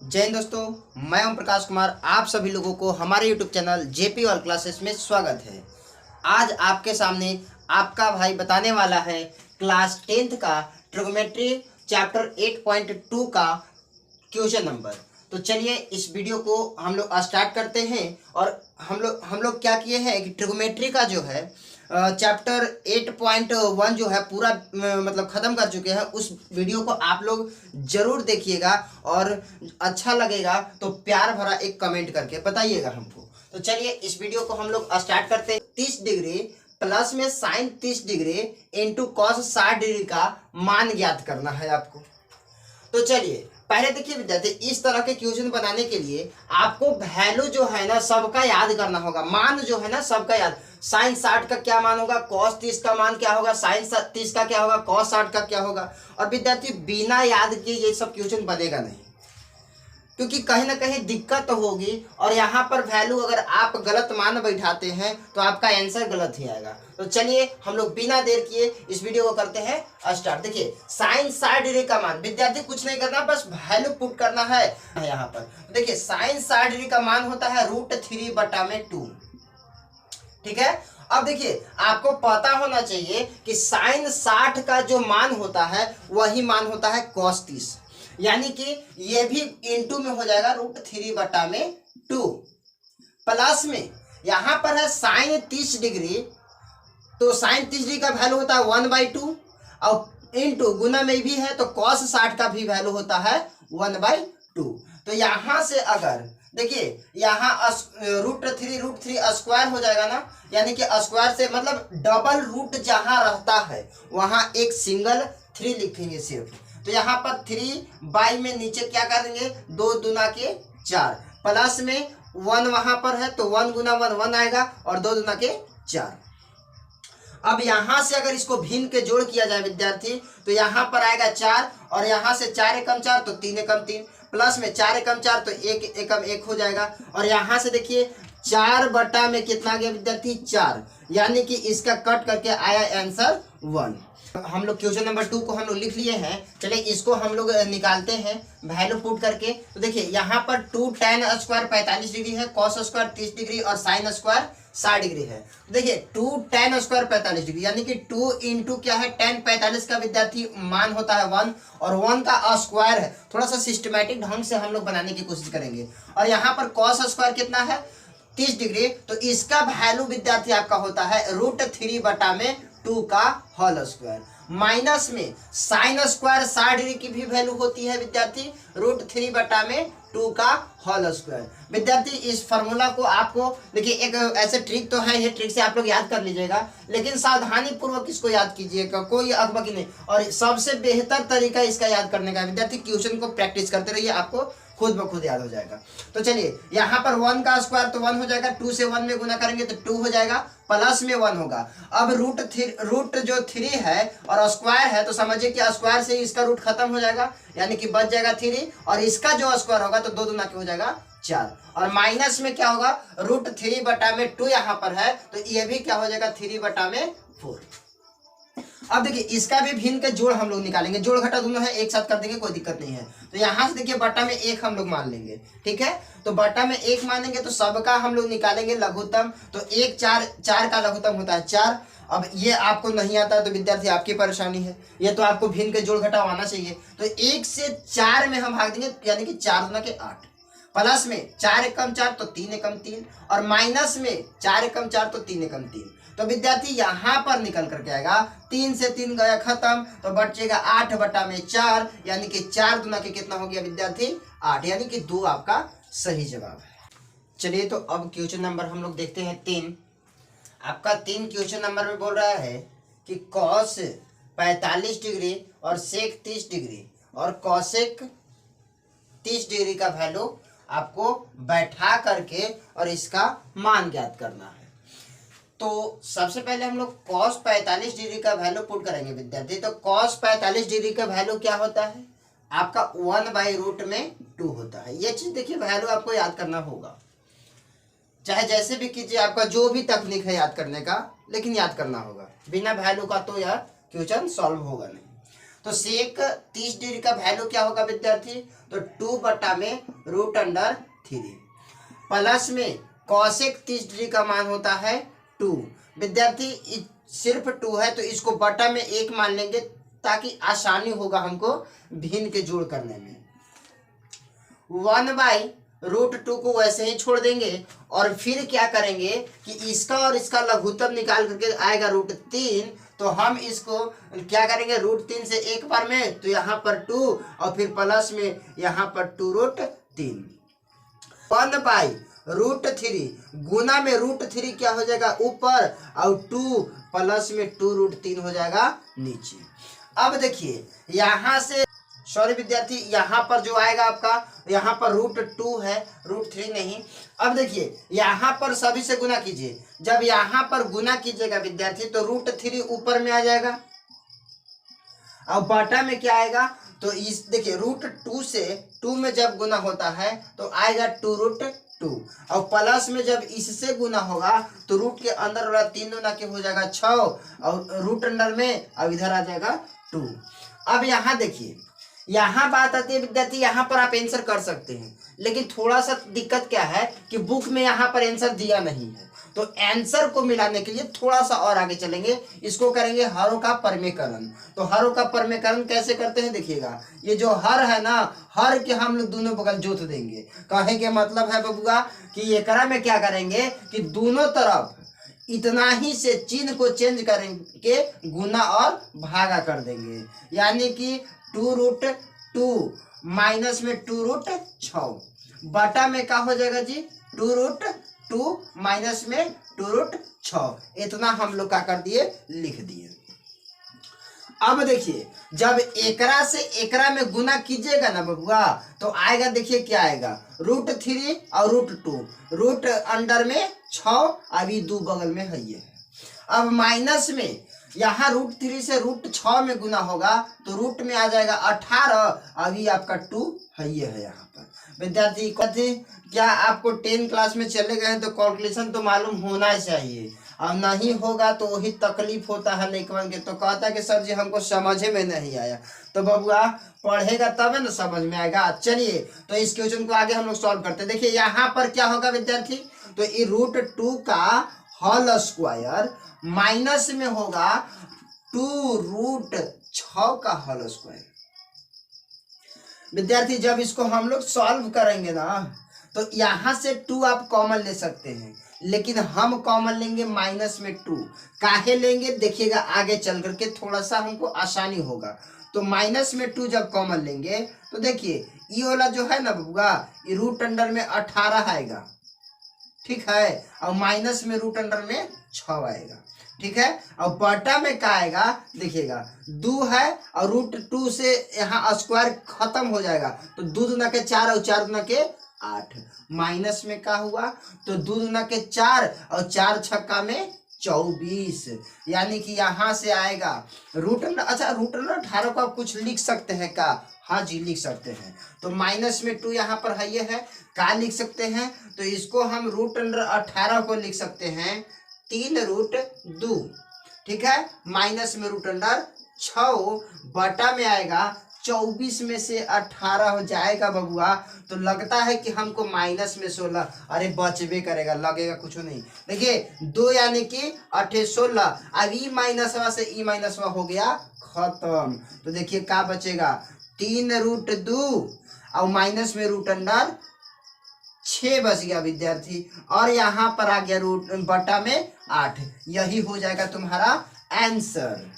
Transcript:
जय हिंद दोस्तों, मैं ओम प्रकाश कुमार। आप सभी लोगों को हमारे YouTube channel JP all classes में स्वागत है। आज आपके सामने आपका भाई बताने वाला है क्लास 10th का ट्रिग्नोमेट्री चैप्टर 8.2 का क्वेश्चन नंबर। तो चलिए इस वीडियो को हम लोग स्टार्ट करते हैं। और हम लोग क्या किए हैं कि ट्रिग्नोमेट्री का जो है चैप्टर 8.1 जो है पूरा मतलब ख़त्म कर चुके हैं। उस वीडियो को आप लोग ज़रूर देखिएगा और अच्छा लगेगा तो प्यार भरा एक कमेंट करके बताइएगा हमको। तो चलिए इस वीडियो को हम लोग स्टार्ट करते हैं। 30 डिग्री प्लस में sine 30 degree into cos 60 degree का मान ज्ञात करना है आपको। तो चलिए पहले देखिए विद्यार्थी, इस तरह के क्वेश्चन बनाने के लिए आपको वैल्यू जो है ना सबका याद करना होगा। मान जो है ना सबका याद, साइन 60 का क्या मान होगा, कॉस 30 का मान क्या होगा, साइन 30 का क्या होगा, कॉस 60 का क्या होगा। और विद्यार्थी बिना याद किए ये सब क्वेश्चन बनेगा नहीं, क्योंकि कहीं ना कहीं दिक्कत तो होगी। और यहाँ पर वैल्यू अगर आप गलत मान बैठाते हैं तो आपका आंसर गलत ही आएगा। तो चलिए हम लोग बिना देर किए इस वीडियो को करते हैं स्टार्ट। देखिए साइन 60 डिग्री का मान, विद्यार्थी कुछ नहीं करना, बस वैल्यू पुट करना है यहाँ पर। देखिए साइन 60 डिग्री का मान होता है √3/2। ठीक है। अब देखिए आपको पता होना चाहिए कि साइन 60 का जो मान होता है वही मान होता है कॉस 30, यानी कि ये भी इंटू में हो जाएगा √3/2। प्लस में यहां पर है साइन 30 डिग्री, तो साइन 30 डिग्री का वैल्यू होता है 1/2 और इंटू गुना में भी है तो कॉस 60 का भी वैल्यू होता है 1/2। तो यहां से अगर देखिए यहाँ √3 स्क्वायर हो जाएगा ना, यानी कि स्क्वायर से मतलब डबल रूट जहां रहता है वहां एक सिंगल 3 लिखेंगे सिर्फ। तो यहाँ पर 3 में नीचे क्या करेंगे 2 दूना के 4, प्लस में 1 वहां पर है तो 1 गुना 1 1 आएगा और 2 दूना के 4। अब यहां से अगर इसको भिन्न के जोड़ किया जाए विद्यार्थी तो यहाँ पर आएगा 4 और यहाँ से 4 एकम 4 तो 3 एकम 3, प्लस में 4 एकम 4 तो 1 एकम 1 हो जाएगा। और यहाँ से देखिए 4 बटा में कितना गया विद्यार्थी 4, यानी कि इसका कट करके आया आंसर 1। हम लोग क्वेश्चन नंबर 2 को हम लोग लिख लिए हैं। चलिए इसको हम लोग निकालते हैं वैल्यू पुट करके। तो देखिए यहाँ पर 2 tan स्क्वायर 45 डिग्री है, कॉस स्क्वायर 30 डिग्री और साइन स्क्वायर 60 डिग्री है। तो देखिए 2 tan स्क्वायर 45 डिग्री, यानी कि 2 इंटू क्या है tan 45 का विद्यार्थी मान होता है 1 और 1 का स्क्वायर है। थोड़ा सा सिस्टमैटिक ढंग से हम लोग बनाने की कोशिश करेंगे। और यहाँ पर कॉस स्क्वायर कितना है 30 डिग्री, तो इसका वैल्यू विद्यार्थी आपका होता है √3/2 का होल स्क्वायर। माइनस में साइन स्क्वायर 60 डिग्री की भी वैल्यू होती है विद्यार्थी √3/2 का होल स्क्वायर। विद्यार्थी इस फार्मूला को आपको देखिए एक ऐसे ट्रिक तो है, ये ट्रिक से आप लोग याद कर लीजिएगा, लेकिन सावधानी पूर्वक इसको याद कीजिएगा, कोई अकबकी नहीं। और सबसे बेहतर तरीका इसका याद करने का विद्यार्थी क्वेश्चन को प्रैक्टिस करते रहिए, आपको खुद ब खुद याद हो जाएगा। तो चलिए यहाँ पर 1 का स्क्वायर तो 1 हो जाएगा, 2 से 1 में गुना करेंगे तो 2 हो जाएगा, प्लस में 1 होगा। अब रूट जो 3 है और स्क्वायर है तो समझिए कि स्क्वायर से इसका रूट खत्म हो जाएगा, यानी कि बच जाएगा 3 और इसका जो स्क्वायर होगा तो 2 दूना क्या हो जाएगा 4। और माइनस में क्या होगा √3/2 यहाँ पर है तो ये भी क्या हो जाएगा 3/4। अब देखिए इसका भी भिन्न के जोड़ हम लोग निकालेंगे, जोड़ घटा दोनों है एक साथ कर देंगे, कोई दिक्कत नहीं है। तो यहाँ से देखिए बटा में 1 हम लोग मान लेंगे, ठीक है। तो बटा में 1 मानेंगे तो सबका हम लोग निकालेंगे लघुत्तम, तो 1 4 का लघुत्तम होता है 4। अब ये आपको नहीं आता तो विद्यार्थी आपकी परेशानी है, ये तो आपको भिन्न के जोड़ घटा आना चाहिए। तो 1 से 4 में हम भाग देंगे, यानी कि 4 दूना के 8, प्लस में 4 एकम 4 तो 3 एकम 3 और माइनस में 4 एकम 4 तो 3 एकम 3। तो विद्यार्थी यहाँ पर निकल करके आएगा 3 से 3 गया खत्म तो बचेगा 8/4, यानी कि 4 दूना के कितना हो गया विद्यार्थी 8, यानी कि 2 आपका सही जवाब है। चलिए तो अब क्वेश्चन नंबर हम लोग देखते हैं 3। आपका 3 क्वेश्चन नंबर में बोल रहा है कि कॉस 45 डिग्री और सेक 30 डिग्री और कॉसेक 30 डिग्री का वैल्यू आपको बैठा करके और इसका मान ज्ञात करना है। तो सबसे पहले हम लोग cos 45 डिग्री का वैल्यू पुट करेंगे विद्यार्थी। तो cos 45 डिग्री का वैल्यू क्या होता है आपका 1/√2 होता है। ये चीज देखिए वैल्यू आपको याद करना होगा, चाहे जैसे भी कीजिए, आपका जो भी तकनीक है याद करने का, लेकिन याद करना होगा, बिना वैल्यू का तो यह क्वेश्चन सॉल्व होगा नहीं। तो सेक 30 डिग्री का वैल्यू क्या होगा विद्यार्थी, तो 2/√3 प्लस में कॉसेक 30 डिग्री का मान होता है 2। विद्यार्थी सिर्फ 2 है तो इसको बटा में 1 मान लेंगे ताकि आसानी होगा हमको भिन्न के जोड़ करने में। 1/√2 को वैसे ही छोड़ देंगे और फिर क्या करेंगे कि इसका और इसका लघुत्तम निकाल करके आएगा √3, तो हम इसको क्या करेंगे √3 से एक बार में, तो यहाँ पर 2 और फिर प्लस में यहाँ पर 2√3। 1/√3 गुना में √3 क्या हो जाएगा ऊपर और 2 प्लस में 2√3 हो जाएगा नीचे। अब देखिए यहाँ से सॉरी विद्यार्थी, यहाँ पर जो आएगा आपका, यहाँ पर √2 है, √3 नहीं। अब देखिए यहाँ पर सभी से गुना कीजिए, जब यहाँ पर गुना कीजिएगा विद्यार्थी तो √3 ऊपर में आ जाएगा और बटा में क्या आएगा, तो इस देखिए √2 से 2 में जब गुना होता है तो आएगा 2√2 और प्लस में जब इससे गुना होगा तो रूट के अंदर वाला 3 गुना के हो जाएगा 6 और रूट अंदर में अब इधर आ जाएगा 2। अब यहाँ देखिए यहाँ बात आती है विद्यार्थी, यहाँ पर आप आंसर कर सकते हैं, लेकिन थोड़ा सा दिक्कत क्या है कि बुक में यहाँ पर आंसर दिया नहीं है, तो आंसर को मिलाने के लिए थोड़ा सा और आगे चलेंगे, इसको करेंगे हरों का परमेकरण। तो हरों का परमेकरण कैसे करते हैं देखिएगा, ये जो हर है ना, हर के हम लोग दोनों बगल जोत देंगे। कहे के मतलब है बबुआ कि एकरा में क्या करेंगे कि दोनों तरफ इतना ही से चिन्ह को चेंज करेंगे, गुना और भागा कर देंगे, यानी कि 2√2 माइनस में 2√6 बटा में क्या हो जाएगा जी 2√2 माइनस में 2√6। इतना हम लोग क्या कर दिए, लिख दिए। अब देखिए जब एकरा से एकरा में गुना कीजिएगा ना बबुआ तो आएगा, देखिए क्या आएगा √3 और √2, रूट अंडर में 6, अभी 2 बगल में है ये। अब माइनस में यहाँ √3 से √6 में गुना होगा तो रूट में आ जाएगा 18, अभी आपका 2 है ये है यहाँ पर। विद्यार्थी क्या आपको 10 क्लास में चले गए हैं तो कैलकुलेशन तो मालूम होना चाहिए, और नहीं होगा तो वही तकलीफ होता है लेकिन के, तो कहता है कि सर जी हमको समझे में नहीं आया। तो बबुआ पढ़ेगा तब है ना समझ में आएगा। चलिए तो इस क्वेश्चन को आगे हम लोग सॉल्व करते हैं। देखिए यहाँ पर क्या होगा विद्यार्थी, तो ये √2 का होल स्क्वायर माइनस में होगा 2√6 का होल स्क्वायर। विद्यार्थी जब इसको हम लोग सॉल्व करेंगे ना तो यहाँ से 2 आप कॉमन ले सकते हैं, लेकिन हम कॉमन लेंगे माइनस में 2। काहे लेंगे देखिएगा आगे चल करके, थोड़ा सा हमको आसानी होगा। तो माइनस में 2 जब कॉमन लेंगे तो देखिए ये वाला जो है ना बबुआ, ये रूट अंडर में 18 आएगा, ठीक है, और माइनस में रूट अंडर में 6 आएगा, ठीक है। और बटा में क्या आएगा देखिएगा 2 है और √2 से यहाँ स्क्वायर खत्म हो जाएगा, तो 2 दूना के 4 और 4 दूना के 8, माइनस में क्या हुआ तो 2 दूना के 4 और 4 छक्का में 24, यानी कि यहाँ से आएगा रूट अंडर। अच्छा रूट अंडर 18 को आप कुछ लिख सकते हैं का, हाँ जी लिख सकते हैं। तो माइनस में 2 यहाँ पर है, ये है का लिख सकते हैं, तो इसको हम रूट अंडर 18 को लिख सकते हैं 3√2, ठीक है, माइनस में रूट अंडर 6 बटा में आएगा 24 में से 18 हो जाएगा बबुआ। तो लगता है कि हमको माइनस में 16, अरे बचबे करेगा, लगेगा कुछ नहीं। देखिए 2 यानी कि 8 16, अब ई माइनसवा से ई माइनसवा हो गया खत्म। तो देखिए क्या बचेगा 3√2 और माइनस में रूट अंडर 6 बच गया विद्यार्थी, और यहाँ पर आ गया रूट बटा में 8। यही हो जाएगा तुम्हारा आंसर।